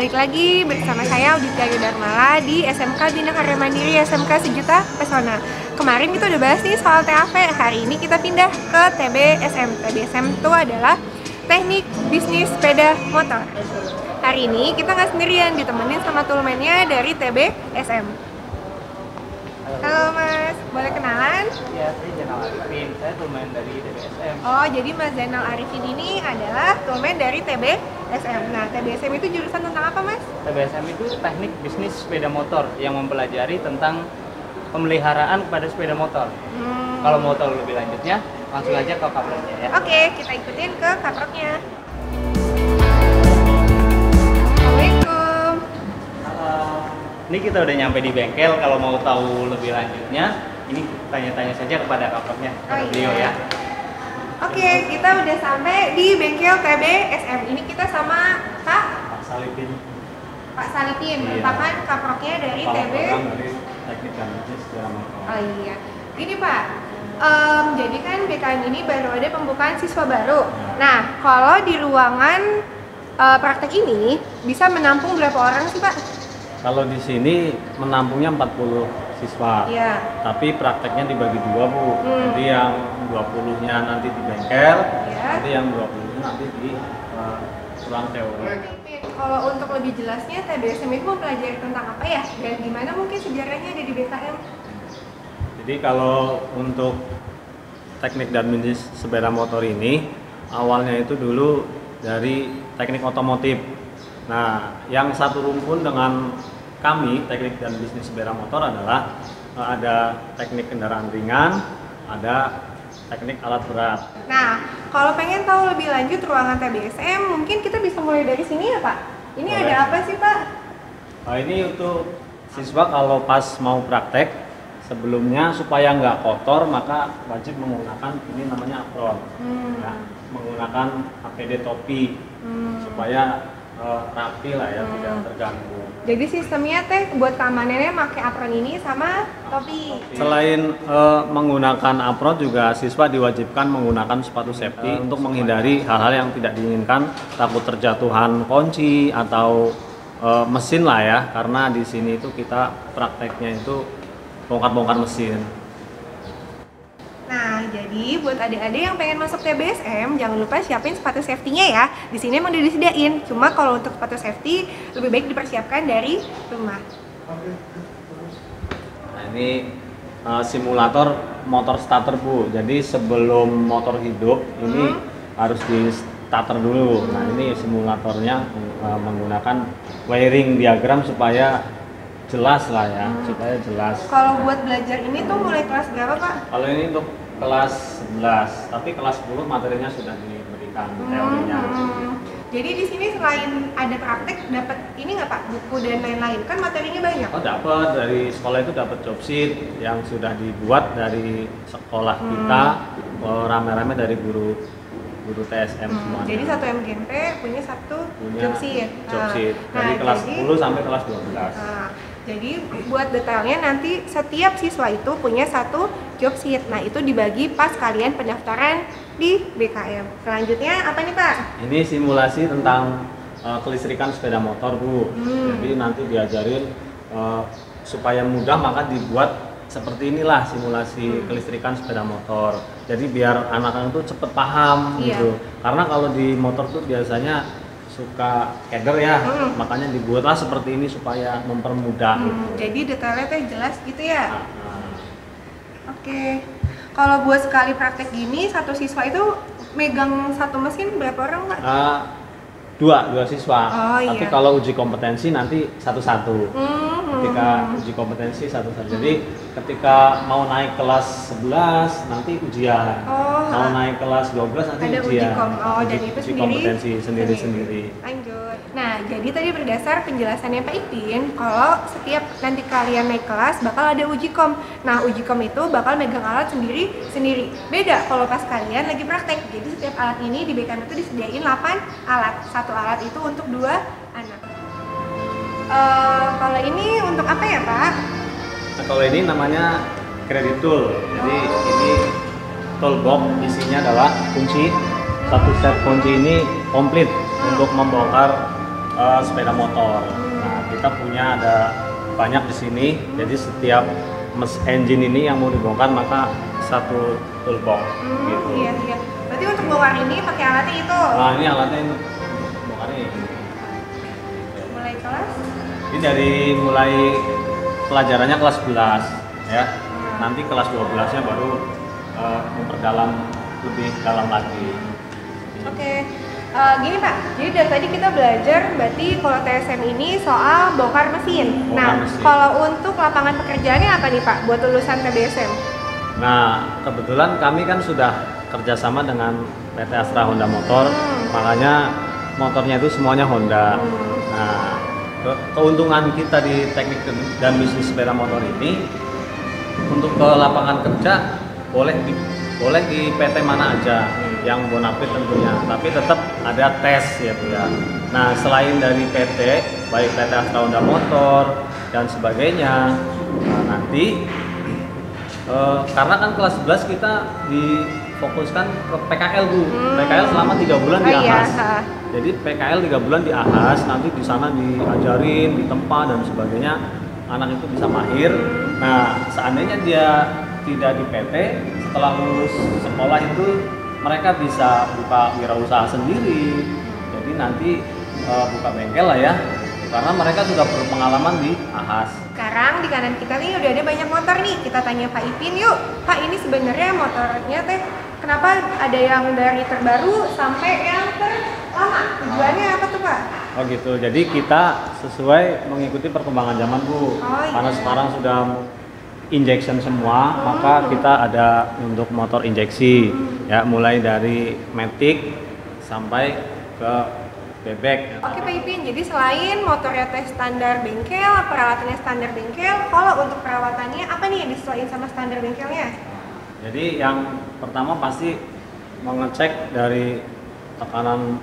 balik lagi bersama saya Audita Darmala di SMK Bina Karya Mandiri SMK Sejuta Pesona. Kemarin kita udah bahas nih soal TAP, hari ini kita pindah ke TBSM. TBSM itu adalah Teknik Bisnis Sepeda Motor. Hari ini kita nggak sendirian, ditemenin sama tulmennya dari TBSM. Halo Mas, boleh kenalan? Iya, saya Zainal Arifin, saya tulmen dari TBSM. Oh, jadi Mas Zainal Arifin ini adalah tulmen dari TBSM. Nah, TBSM itu jurusan tentang apa, Mas? TBSM itu teknik bisnis sepeda motor yang mempelajari tentang pemeliharaan pada sepeda motor. Kalau mau tahu lebih lanjutnya, langsung aja ke kaproknya ya. Oke, kita ikutin ke kaproknya. Assalamualaikum. Ini kita udah nyampe di bengkel. Kalau mau tahu lebih lanjutnya, ini tanya-tanya saja kepada kaproknya, kepada beliau ya. Oke, kita udah sampai di bengkel TBSM. Ini kita sama Pak Salipin. Pak Salipin, Iya. merupakan kaproknya dari TB. Dari teknik dan bisnis sepeda motor. Oh iya, gini Pak. Jadi kan BKM ini baru ada pembukaan siswa baru. Nah, kalau di ruangan praktek ini bisa menampung berapa orang sih Pak? Kalau di sini menampungnya 40 siswa, Iya. tapi prakteknya dibagi dua Bu. Jadi yang 20-nya nanti di bengkel, Iya. nanti yang 20-nya nanti di ruang teori. Kalau untuk lebih jelasnya TBSM itu mempelajari tentang apa ya? Dan gimana mungkin sejarahnya ada di BKM? Jadi kalau untuk teknik dan bisnis sepeda motor ini, awalnya itu dulu dari teknik otomotif. Nah, yang satu rumpun dengan kami, teknik dan bisnis sepeda motor adalah ada teknik kendaraan ringan, ada teknik alat berat. Nah, kalau pengen tahu lebih lanjut ruangan TBSM, mungkin kita bisa mulai dari sini ya Pak? Ini Boleh. ada apa sih Pak? Nah, ini untuk siswa kalau pas mau praktek, sebelumnya supaya nggak kotor maka wajib menggunakan ini namanya apron. Ya, menggunakan APD topi supaya rapi lah ya, tidak terganggu. Jadi sistemnya teh buat keamanannya pakai apron ini sama topi. Selain menggunakan apron juga siswa diwajibkan menggunakan sepatu safety untuk menghindari hal-hal yang tidak diinginkan, takut terjatuhan kunci atau mesin lah ya, karena di sini itu kita prakteknya itu bongkar-bongkar mesin. Nah, jadi buat adik-adik yang pengen masuk TBSM, jangan lupa siapin sepatu safety-nya ya. Di sini emang udah disediain. Cuma kalau untuk sepatu safety lebih baik dipersiapkan dari rumah. Nah, ini simulator motor starter Bu. Jadi sebelum motor hidup ini harus di starter dulu. Nah, ini simulatornya menggunakan wiring diagram supaya jelas lah ya, supaya jelas. Kalau buat belajar ini tuh mulai kelas berapa Pak? Kalau ini untuk kelas 11, tapi kelas 10 materinya sudah diberikan teorinya. Jadi di sini selain ada praktek, dapat ini nggak Pak, buku dan lain-lain? Kan materinya banyak. Oh, dapat dari sekolah itu dapat job sheet yang sudah dibuat dari sekolah kita, rame-rame dari guru TSM semuanya. Jadi satu MGMP punya satu Punya job sheet. job sheet dari kelas 10 sampai kelas 12. Nah, jadi buat detailnya nanti setiap siswa itu punya satu job sheet. Nah, itu dibagi pas kalian pendaftaran di BKM. Selanjutnya apa nih Pak? Ini simulasi tentang kelistrikan sepeda motor Bu. Jadi nanti diajarin supaya mudah maka dibuat seperti inilah simulasi kelistrikan sepeda motor. Jadi biar anak-anak itu cepet paham gitu. Karena kalau di motor tuh biasanya suka keder ya, makanya dibuatlah seperti ini supaya mempermudah. Gitu. Jadi detailnya teh jelas gitu ya. Nah, Oke. Kalau buat sekali praktek gini, satu siswa itu megang satu mesin berapa orang Pak? dua siswa. Oh, iya. Tapi kalau uji kompetensi nanti satu-satu. Ketika uji kompetensi satu-satu. Jadi ketika mau naik kelas 11 nanti ujian. Mau naik kelas 12 nanti ada ujian. dan itu uji kompetensi sendiri-sendiri. Lanjut. Nah, jadi tadi berdasar penjelasannya Pak Ipin, kalau setiap nanti kalian naik kelas bakal ada uji kom. Nah, uji kom itu bakal megang alat sendiri-sendiri. Beda kalau pas kalian lagi praktek. Jadi setiap alat ini di BKM itu disediain 8 alat. Satu alat itu untuk 2 anak. Kalau ini untuk apa ya Pak? Nah, kalau ini namanya credit tool. Jadi ini toolbox, isinya adalah kunci. Satu set kunci ini komplit untuk membongkar sepeda motor. Nah, kita punya ada banyak di sini. Jadi setiap engine ini yang mau dibongkar maka satu toolbox gitu. Iya, iya. Berarti untuk bongkar ini pakai alatnya itu. Nah, ini alatnya untuk bongkar ini. Mulai kelas? Ini dari mulai pelajarannya kelas 11 ya. Nanti kelas 12-nya baru memperdalam lebih dalam lagi. Oke. Gini Pak, jadi dari tadi kita belajar berarti kalau TSM ini soal bongkar mesin. Bongkar mesin. Kalau untuk lapangan pekerjaannya apa nih Pak buat lulusan TBSM? Nah, kebetulan kami kan sudah kerjasama dengan PT Astra Honda Motor, makanya motornya itu semuanya Honda. Nah, keuntungan kita di teknik dan bisnis sepeda motor ini untuk ke lapangan kerja boleh di PT mana aja yang bonafit tentunya, tapi tetap ada tes ya Bu ya. Nah, selain dari PT, baik PT Astra Honda Motor dan sebagainya, nah, nanti karena kan kelas 11 kita difokuskan ke PKL Bu. PKL selama 3 bulan di Ahas. Iya. Jadi PKL 3 bulan di Ahas, nanti di sana diajarin, ditempa dan sebagainya. Anak itu bisa mahir. Nah, seandainya dia tidak di PT, setelah lulus sekolah itu mereka bisa buka wirausaha sendiri. Jadi nanti buka bengkel lah ya. Karena mereka sudah berpengalaman di Ahas. Sekarang di kanan kita nih udah ada banyak motor nih. Kita tanya Pak Ipin yuk. Pak, ini sebenarnya motornya teh kenapa ada yang dari terbaru sampai yang terlama? Tujuannya apa tuh Pak? Oh gitu. Jadi kita sesuai mengikuti perkembangan zaman Bu. iya. Karena sekarang sudah injection semua, maka kita ada untuk motor injeksi. Ya, mulai dari Matic sampai ke bebek. Oke Pak Ipin, jadi selain motornya teh standar bengkel, peralatannya standar bengkel, kalau untuk perawatannya apa nih yang disesuaikan sama standar bengkelnya? Jadi yang pertama pasti mengecek dari tekanan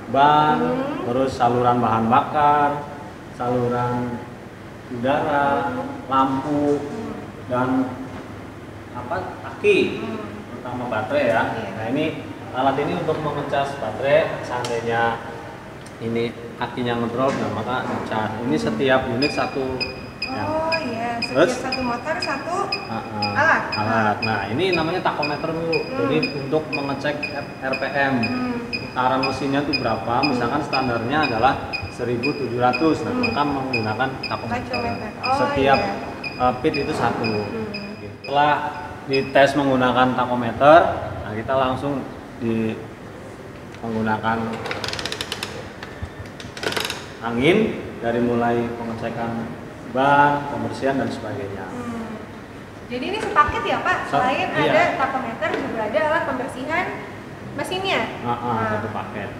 ban, terus saluran bahan bakar, saluran udara, lampu, dan aki, terutama baterai ya. Nah, ini alat ini untuk mengecas baterai. Seandainya ini akinya ngedrop, nah maka ngecas. Ini setiap unit satu. Oh iya, setiap Terus? satu motor satu alat. Alat. Nah, ini namanya takometer Bu. Jadi untuk mengecek RPM, putaran mesinnya itu berapa. Misalkan standarnya adalah 1700, nah maka menggunakan takometer. Takometer. Oh, Setiap pit itu satu. Setelah dites menggunakan takometer, nah kita langsung menggunakan angin dari mulai pengecekan ban, pembersihan dan sebagainya. Jadi ini sepaket ya Pak? Selain Iya. ada takometer juga ada alat pembersihan mesinnya. Satu paket.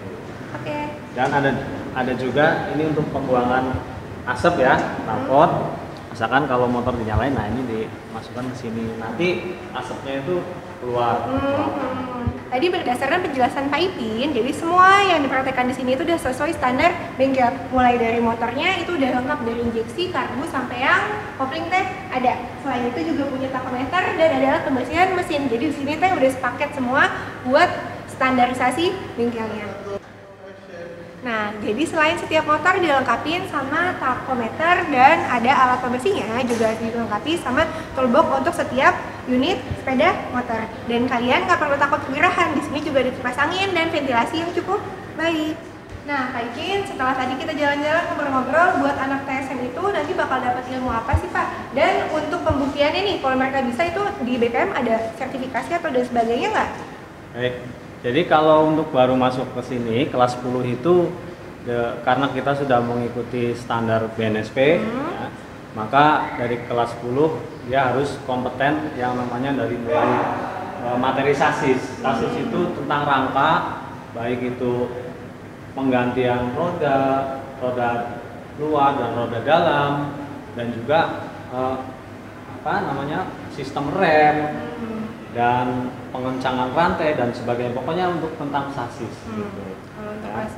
Oke. Dan ada juga ini untuk pembuangan asap ya, knalpot. Misalkan kalau motor dinyalain, nah ini dimasukkan ke sini. Nanti asapnya itu keluar. Tadi berdasarkan penjelasan Pak Ipin, jadi semua yang dipraktekkan di sini itu udah sesuai standar bengkel. Mulai dari motornya itu udah lengkap dari injeksi, karbu sampai yang kopling teh ada. Selain itu juga punya takometer dan ada alat pembersihan mesin. Jadi di sini teh udah sepaket semua buat standarisasi bengkelnya. Nah, jadi selain setiap motor dilengkapi sama takometer dan ada alat pembersihnya, juga dilengkapi sama toolbox untuk setiap unit sepeda motor. Dan kalian nggak perlu takut kegerahan, di sini juga ada kipas angin dan ventilasi yang cukup baik. Nah, Pak Ipin, setelah tadi kita jalan-jalan ngobrol-ngobrol, buat anak TSM itu nanti bakal dapat ilmu apa sih Pak? Dan untuk pembuktiannya nih, kalau mereka bisa itu di BPM ada sertifikasi atau dan sebagainya nggak? Baik. Jadi kalau untuk baru masuk ke sini kelas 10 itu karena kita sudah mengikuti standar BNSP, ya, maka dari kelas 10 dia harus kompeten yang namanya dari mulai materi sasis. Sasis itu tentang rangka, baik itu penggantian roda luar dan roda dalam, dan juga sistem rem dan pengencangan rantai dan sebagainya. Pokoknya untuk tentang sasis. Gitu. Kalau untuk kelas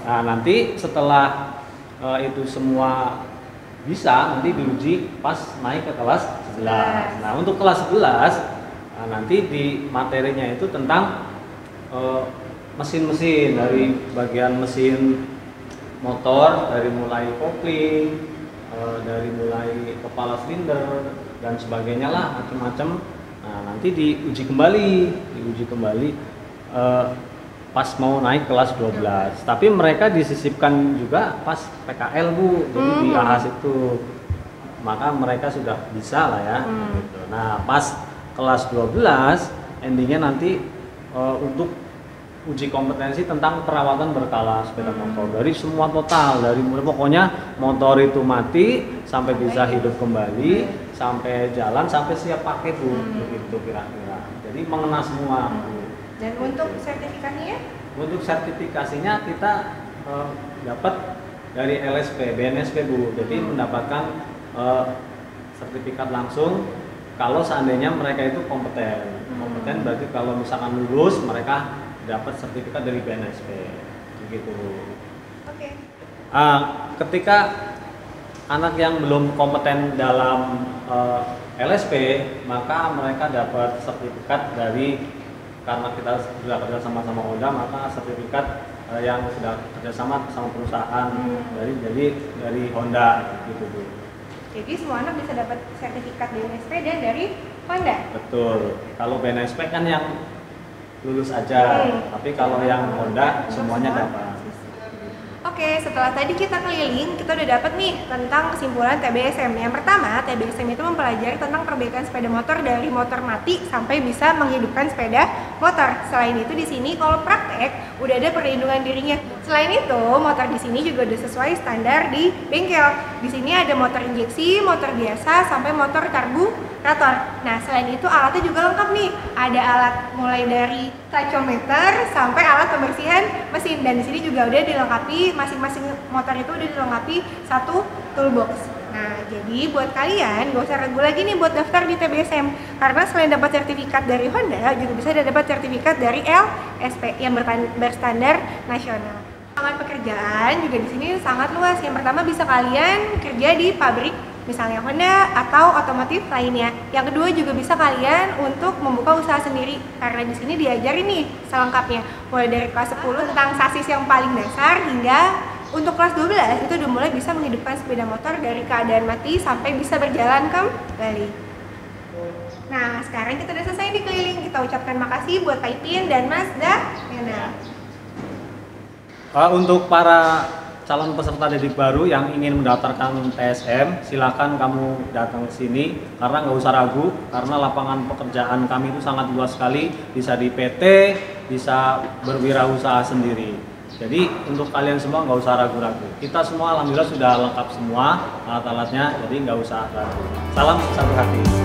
11? Nah, nanti setelah itu semua bisa, nanti diuji pas naik ke kelas 11. Nah, untuk kelas 11 nanti di materinya itu tentang mesin-mesin, dari bagian mesin motor dari mulai kopling, dari mulai kepala silinder dan sebagainya lah, macam-macam. Nah, nanti diuji kembali pas mau naik kelas 12. Tapi mereka disisipkan juga pas PKL Bu, jadi di AHAS itu. Maka mereka sudah bisa lah ya. Gitu. Nah, pas kelas 12 endingnya nanti untuk uji kompetensi tentang perawatan berkala sepeda motor dari semua total, dari mulai pokoknya motor itu mati sampai bisa hidup kembali, sampai jalan, sampai siap pakai Bu, begitu kira-kira. Jadi mengenal semua. Dan untuk sertifikasinya? Untuk sertifikasinya kita dapat dari LSP, BNSP Bu. Jadi mendapatkan sertifikat langsung kalau seandainya mereka itu kompeten. Kompeten berarti kalau misalkan lulus mereka dapat sertifikat dari BNSP, begitu. Oke. Ketika anak yang belum kompeten dalam LSP, maka mereka dapat sertifikat dari, karena kita sudah kerja sama Honda, maka sertifikat yang sudah kerjasama sama perusahaan dari Honda, gitu Bu. Jadi semua anak bisa dapat sertifikat BNSP dan dari Honda. Betul. Kalau BNSP kan yang lulus aja, tapi kalau yang Honda semuanya dapat. Oke, setelah tadi kita keliling, kita udah dapat nih tentang kesimpulan TBSM. Yang pertama, TBSM itu mempelajari tentang perbaikan sepeda motor dari motor mati sampai bisa menghidupkan sepeda motor. Selain itu di sini kalau praktek udah ada perlindungan dirinya. Selain itu, motor di sini juga udah sesuai standar di bengkel. Di sini ada motor injeksi, motor biasa, sampai motor karburator. Nah, selain itu alatnya juga lengkap nih. Ada alat mulai dari tachometer sampai alat pembersihan mesin. Dan di sini juga udah dilengkapi, masing-masing motor itu udah dilengkapi satu toolbox. Nah, jadi buat kalian gak usah ragu lagi nih buat daftar di TBSM, karena selain dapat sertifikat dari Honda, juga bisa dapat sertifikat dari LSP yang berstandar nasional. Lapangan pekerjaan juga di sini sangat luas. Yang pertama bisa kalian kerja di pabrik, misalnya Honda atau otomotif lainnya. Yang kedua juga bisa kalian untuk membuka usaha sendiri, karena di sini diajarin nih selengkapnya, mulai dari kelas 10 tentang sasis yang paling dasar hingga untuk kelas 12 itu udah mulai bisa menghidupkan sepeda motor dari keadaan mati sampai bisa berjalan kembali. Nah, sekarang kita udah selesai nih keliling. Kita ucapkan makasih buat Kak Ipin dan Mas Dahena. Untuk para calon peserta didik baru yang ingin mendaftarkan TSM, silakan kamu datang ke sini karena nggak usah ragu, karena lapangan pekerjaan kami itu sangat luas sekali, bisa di PT, bisa berwirausaha sendiri. Jadi untuk kalian semua nggak usah ragu-ragu. Kita semua alhamdulillah sudah lengkap semua alat-alatnya, jadi nggak usah ragu. Salam satu hati.